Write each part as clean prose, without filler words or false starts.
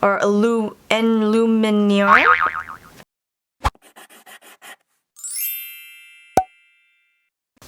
or Enlumineur.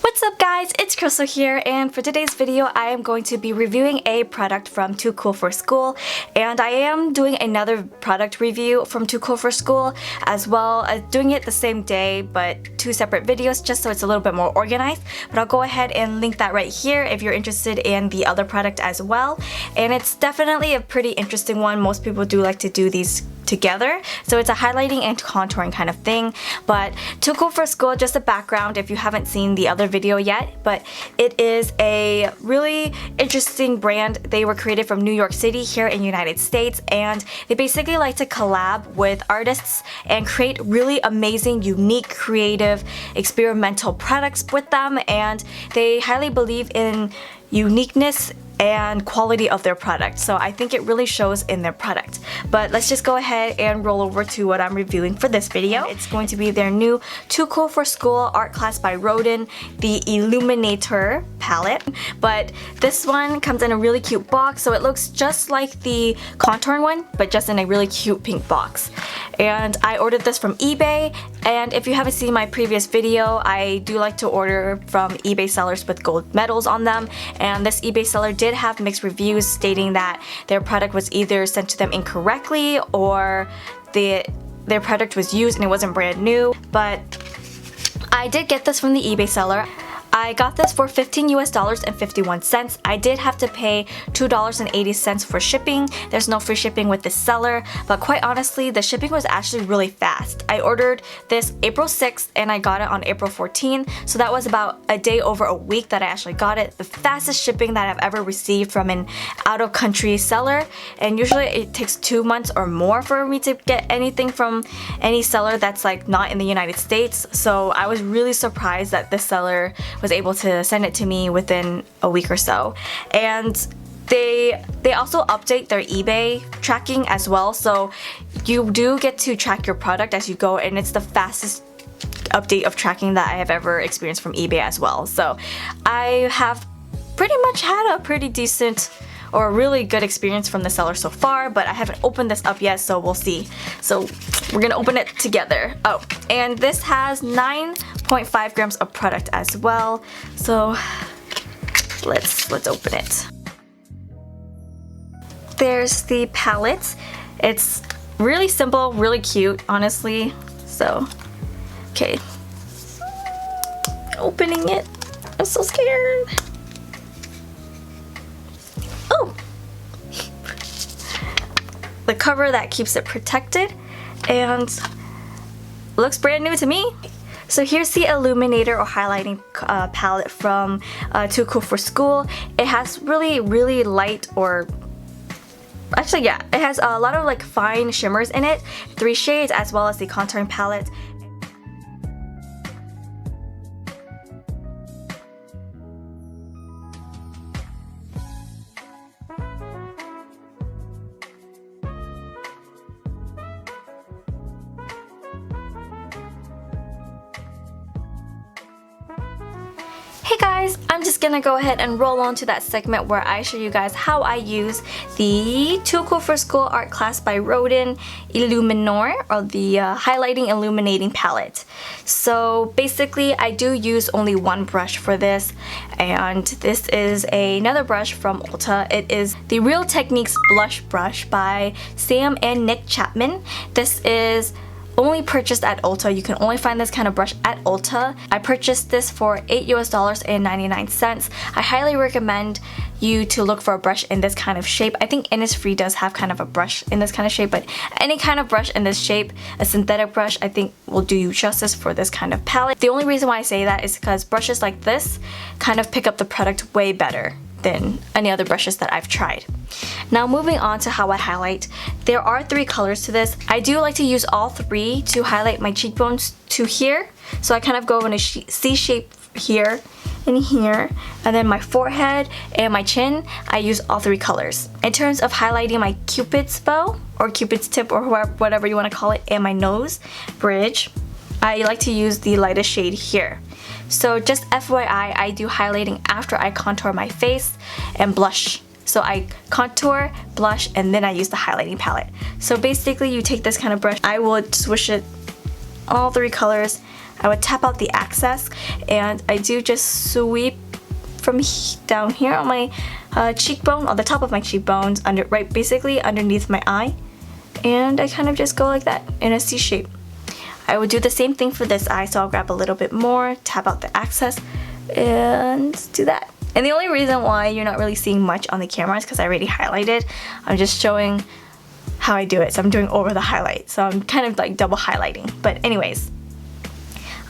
What's up guys, it's Crystal here, and for today's video I am going to be reviewing a product from Too Cool for School, and I am doing another product review from Too Cool for School as well as doing it the same day but two separate videos just so it's a little bit more organized. But I'll go ahead and link that right here if you're interested in the other product as well, and it's definitely a pretty interesting one. Most people do like to do these together, so it's a highlighting and contouring kind of thing. But Too Cool for School, just a background if you haven't seen the other video yet, but it is a really interesting brand. They were created from New York City here in the United States, and they basically like to collab with artists and create really amazing, unique, creative, experimental products with them, and they highly believe in uniqueness and quality of their product, so I think it really shows in their product. But let's just go ahead and roll over to what I'm reviewing for this video. It's going to be their new Too Cool for School art class by Rodin, the Illuminator palette. But this one comes in a really cute box, so it looks just like the contouring one, but just in a really cute pink box. And I ordered this from eBay, and if you haven't seen my previous video, I do like to order from eBay sellers with gold medals on them, and this eBay seller did have mixed reviews stating that their product was either sent to them incorrectly or their product was used and it wasn't brand new. But I did get this from the eBay seller. I got this for $15.51. I did have to pay $2.80 for shipping. There's no free shipping with this seller, but quite honestly, the shipping was actually really fast. I ordered this April 6th and I got it on April 14th, so that was about a day over a week that I actually got it. The fastest shipping that I've ever received from an out-of-country seller, and usually it takes 2 months or more for me to get anything from any seller that's like not in the United States. So I was really surprised that this seller was able to send it to me within a week or so. And they also update their eBay tracking as well, so you do get to track your product as you go, and it's the fastest update of tracking that I have ever experienced from eBay as well. So I have pretty much had a pretty decent or a really good experience from the seller so far, but I haven't opened this up yet, so we'll see. So we're gonna open it together. Oh, and this has 9.5 grams of product as well, so let's open it. There's the palette. It's really simple, really cute, honestly. So, okay, opening it. I'm so scared. Oh! The cover that keeps it protected, and looks brand new to me. So here's the illuminator or highlighting palette from Too Cool for School. It has really light, or actually yeah, it has a lot of like fine shimmers in it, 3 shades, as well as the contouring palette. Hey guys, I'm just gonna go ahead and roll on to that segment where I show you guys how I use the Too Cool for School art class by Rodin Enlumineur, or the highlighting illuminating palette. So basically I do use only one brush for this, and this is another brush from Ulta. It is the Real Techniques blush brush by Sam and Nick Chapman. This is only purchased at Ulta. You can only find this kind of brush at Ulta. I purchased this for $8.99. I highly recommend you to look for a brush in this kind of shape. I think Innisfree does have kind of a brush in this kind of shape, but any kind of brush in this shape, a synthetic brush, I think will do you justice for this kind of palette. The only reason why I say that is because brushes like this kind of pick up the product way better than any other brushes that I've tried. Now moving on to how I highlight. There are 3 colors to this. I do like to use all 3 to highlight my cheekbones to here. So I kind of go in a C shape here and here, and then my forehead and my chin, I use all 3 colors. In terms of highlighting my cupid's bow or cupid's tip or whatever you want to call it, and my nose bridge, I like to use the lightest shade here. So just FYI, I do highlighting after I contour my face and blush So I contour, blush, and then I use the highlighting palette. So basically you take this kind of brush, I would swish it all 3 colors, I would tap out the excess, and I do just sweep from down here on my cheekbone, on the top of my cheekbones, basically underneath my eye, and I kind of just go like that in a C shape. I would do the same thing for this eye, so I'll grab a little bit more, tap out the excess, and do that. And the only reason why you're not really seeing much on the camera is because I already highlighted. I'm just showing how I do it, so I'm doing over the highlight, so I'm kind of like double highlighting. But anyways,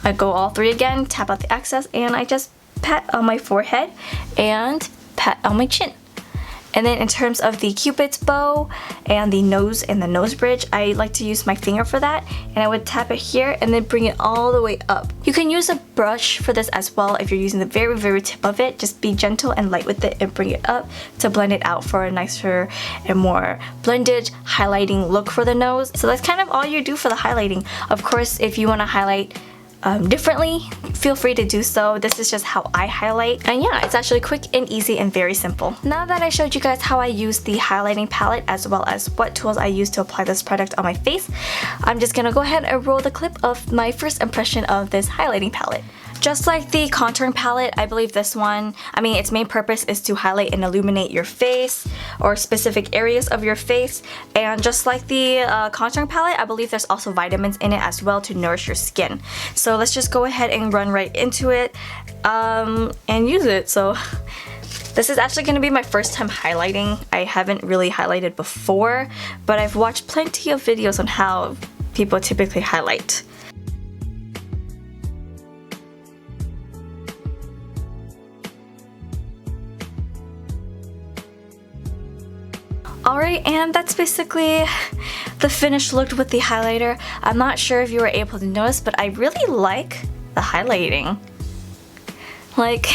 I go all 3 again, tap out the excess, and I just pat on my forehead and pat on my chin. And then in terms of the Cupid's bow and the nose bridge, I like to use my finger for that, and I would tap it here and then bring it all the way up. You can use a brush for this as well if you're using the very, very tip of it. Just be gentle and light with it and bring it up to blend it out for a nicer and more blended highlighting look for the nose. So that's kind of all you do for the highlighting. Of course, if you want to highlight differently, feel free to do so. This is just how I highlight, and yeah, it's actually quick and easy and very simple. Now that I showed you guys how I use the highlighting palette as well as what tools I use to apply this product on my face, I'm just gonna go ahead and roll the clip of my first impression of this highlighting palette. Just like the contouring palette, I believe this one, its main purpose is to highlight and illuminate your face or specific areas of your face. And just like the contouring palette, I believe there's also vitamins in it as well to nourish your skin. So let's just go ahead and run right into it and use it. So this is actually going to be my first time highlighting. I haven't really highlighted before, but I've watched plenty of videos on how people typically highlight. Alright, and that's basically the finished look with the highlighter. I'm not sure if you were able to notice, but I really like the highlighting. Like,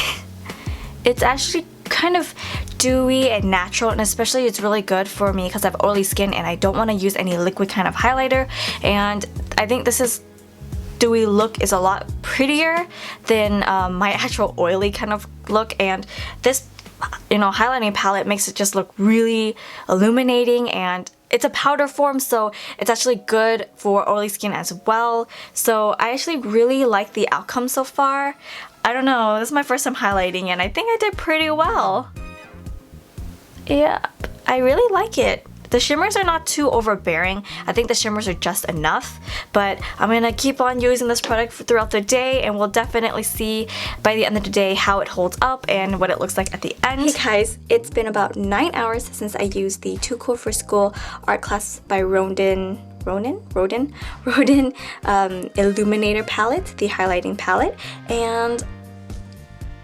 it's actually kind of dewy and natural, and especially it's really good for me because I have oily skin and I don't want to use any liquid kind of highlighter, and I think this dewy look is a lot prettier than my actual oily kind of look, and this highlighting palette makes it just look really illuminating, and it's a powder form, so it's actually good for oily skin as well. So I actually really like the outcome so far. I don't know, this is my first time highlighting and I think I did pretty well. Yeah, I really like it. The shimmers are not too overbearing. I think the shimmers are just enough, but I'm gonna keep on using this product throughout the day, and we'll definitely see by the end of the day how it holds up and what it looks like at the end. Hey guys, it's been about 9 hours since I used the Too Cool for School art class by Rodin Illuminator palette, the highlighting palette, and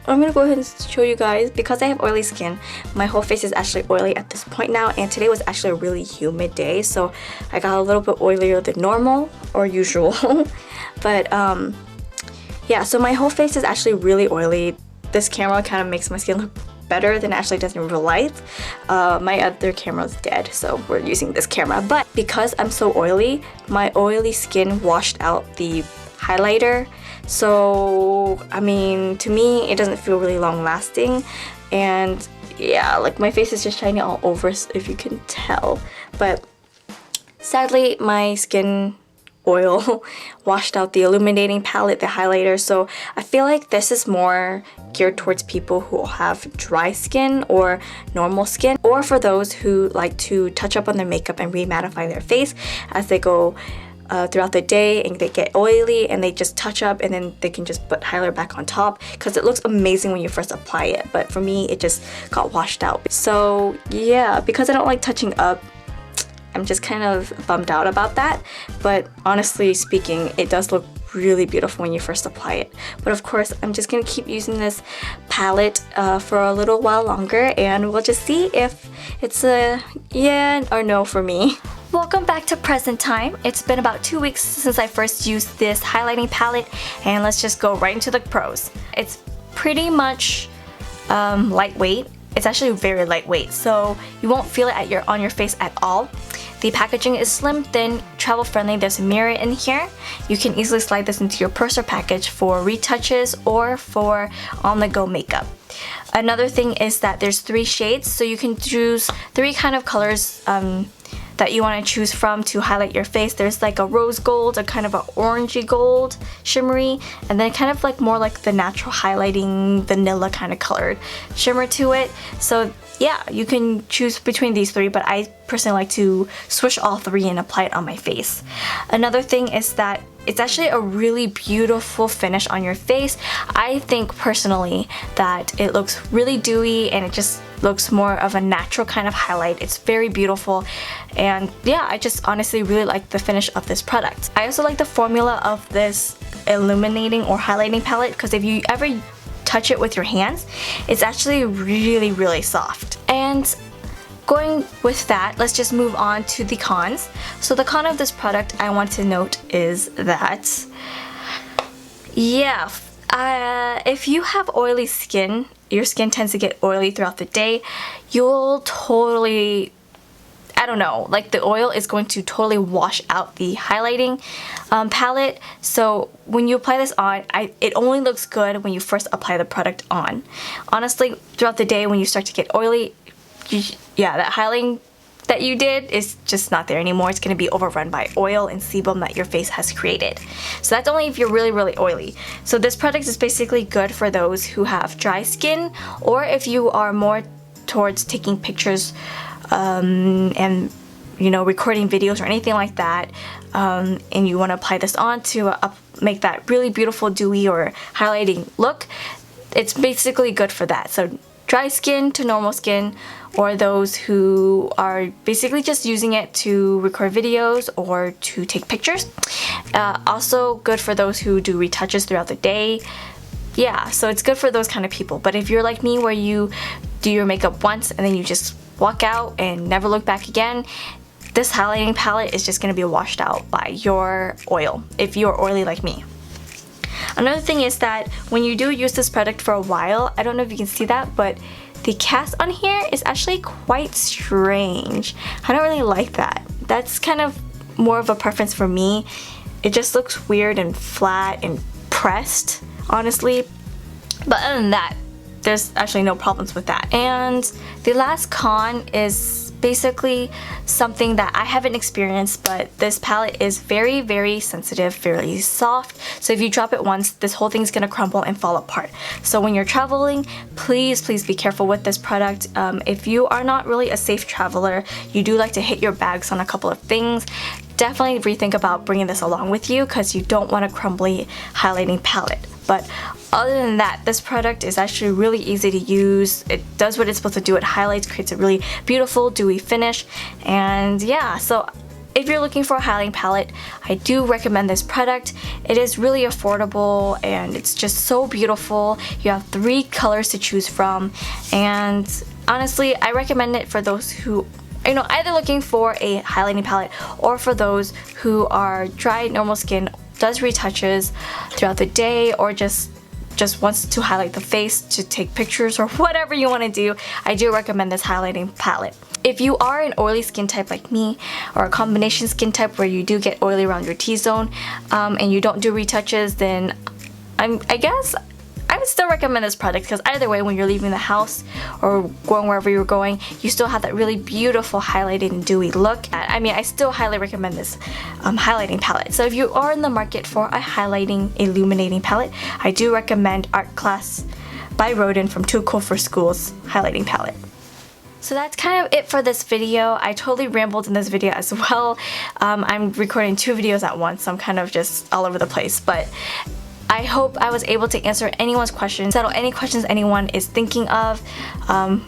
I'm gonna go ahead and show you guys. Because I have oily skin, my whole face is actually oily at this point now, and today was actually a really humid day, so I got a little bit oilier than normal or usual. But yeah, so my whole face is actually really oily. This camera kind of makes my skin look better than it actually does in real life. My other camera is dead, so we're using this camera. But because I'm so oily, my oily skin washed out the highlighter. So to me it doesn't feel really long lasting, and yeah, like my face is just shiny all over, if you can tell. But sadly my skin oil washed out the illuminating palette, the highlighter, so I feel like this is more geared towards people who have dry skin or normal skin, or for those who like to touch up on their makeup and remattify their face as they go throughout the day and they get oily, and they just touch up and then they can just put highlighter back on top because it looks amazing when you first apply it, but for me it just got washed out. So yeah, because I don't like touching up, I'm just kind of bummed out about that, but honestly speaking, it does look really beautiful when you first apply it. But of course, I'm just gonna keep using this palette for a little while longer, and we'll just see if it's a yeah or no for me. Welcome back to present time. It's been about 2 weeks since I first used this highlighting palette, and let's just go right into the pros. It's pretty much lightweight. It's actually very lightweight, so you won't feel it on your face at all. The packaging is slim, thin, travel friendly. There's a mirror in here. You can easily slide this into your purse or package for retouches or for on-the-go makeup. Another thing is that there's 3 shades, so you can choose 3 kind of colors that you want to choose from to highlight your face. There's like a rose gold, a kind of an orangey gold, shimmery, and then kind of like more like the natural highlighting vanilla kind of colored shimmer to it. So yeah, you can choose between these 3, but I personally like to switch all 3 and apply it on my face. Another thing is that it's actually a really beautiful finish on your face. I think personally that it looks really dewy and it just looks more of a natural kind of highlight. It's very beautiful, and yeah, I just honestly really like the finish of this product. I also like the formula of this illuminating or highlighting palette, because if you ever touch it with your hands, it's actually really soft. And going with that, let's just move on to the cons. So the con of this product I want to note is that, yeah, if you have oily skin, your skin tends to get oily throughout the day, you'll totally, I don't know, like the oil is going to totally wash out the highlighting palette. So when you apply this on, it only looks good when you first apply the product on. Honestly, throughout the day when you start to get oily, yeah, that highlighting that you did is just not there anymore. It's going to be overrun by oil and sebum that your face has created. So that's only if you're really oily. So this product is basically good for those who have dry skin, or if you are more towards taking pictures and you know, recording videos or anything like that, and you want to apply this on to make that really beautiful dewy or highlighting look. It's basically good for that. So dry skin to normal skin, or those who are basically just using it to record videos or to take pictures. Also good for those who do retouches throughout the day. Yeah, so it's good for those kind of people. But if you're like me, where you do your makeup once and then you just walk out and never look back again, this highlighting palette is just going to be washed out by your oil, if you're oily like me. Another thing is that when you do use this product for a while, I don't know if you can see that, but the cast on here is actually quite strange. I don't really like that. That's kind of more of a preference for me. It just looks weird and flat and pressed, honestly. But other than that, there's actually no problems with that. And the last con is basically something that I haven't experienced, but this palette is very sensitive, very soft. So if you drop it once, this whole thing's gonna crumble and fall apart. So when you're traveling, please be careful with this product. If you are not really a safe traveler, you do like to hit your bags on a couple of things, definitely rethink about bringing this along with you, because you don't want a crumbly highlighting palette. But other than that, this product is actually really easy to use. It does what it's supposed to do. It highlights, creates a really beautiful dewy finish. And yeah, so if you're looking for a highlighting palette, I do recommend this product. It is really affordable and it's just so beautiful. You have 3 colors to choose from, and honestly, I recommend it for those who, you know, either looking for a highlighting palette or for those who are dry, normal skin, does retouches throughout the day, or just wants to highlight the face to take pictures or whatever you want to do. I do recommend this highlighting palette. If you are an oily skin type like me, or a combination skin type where you do get oily around your T-zone, and you don't do retouches, then I guess I would still recommend this product, because either way, when you're leaving the house or going wherever you're going, you still have that really beautiful highlighted and dewy look. I mean, I still highly recommend this highlighting palette. So if you are in the market for a highlighting illuminating palette, I do recommend Art Class by Rodin from Too Cool for School's highlighting palette. So that's kind of it for this video. I totally rambled in this video as well. I'm recording 2 videos at once, so I'm kind of just all over the place, but I hope I was able to answer anyone's questions, settle any questions anyone is thinking of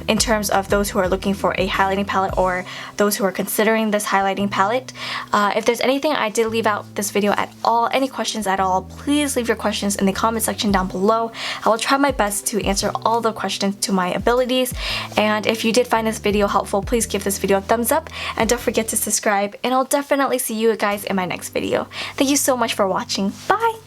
in terms of those who are looking for a highlighting palette or those who are considering this highlighting palette. If there's anything I did leave out this video at all, any questions at all, please leave your questions in the comment section down below. I will try my best to answer all the questions to my abilities. And if you did find this video helpful, please give this video a thumbs up and don't forget to subscribe, and I'll definitely see you guys in my next video. Thank you so much for watching. Bye!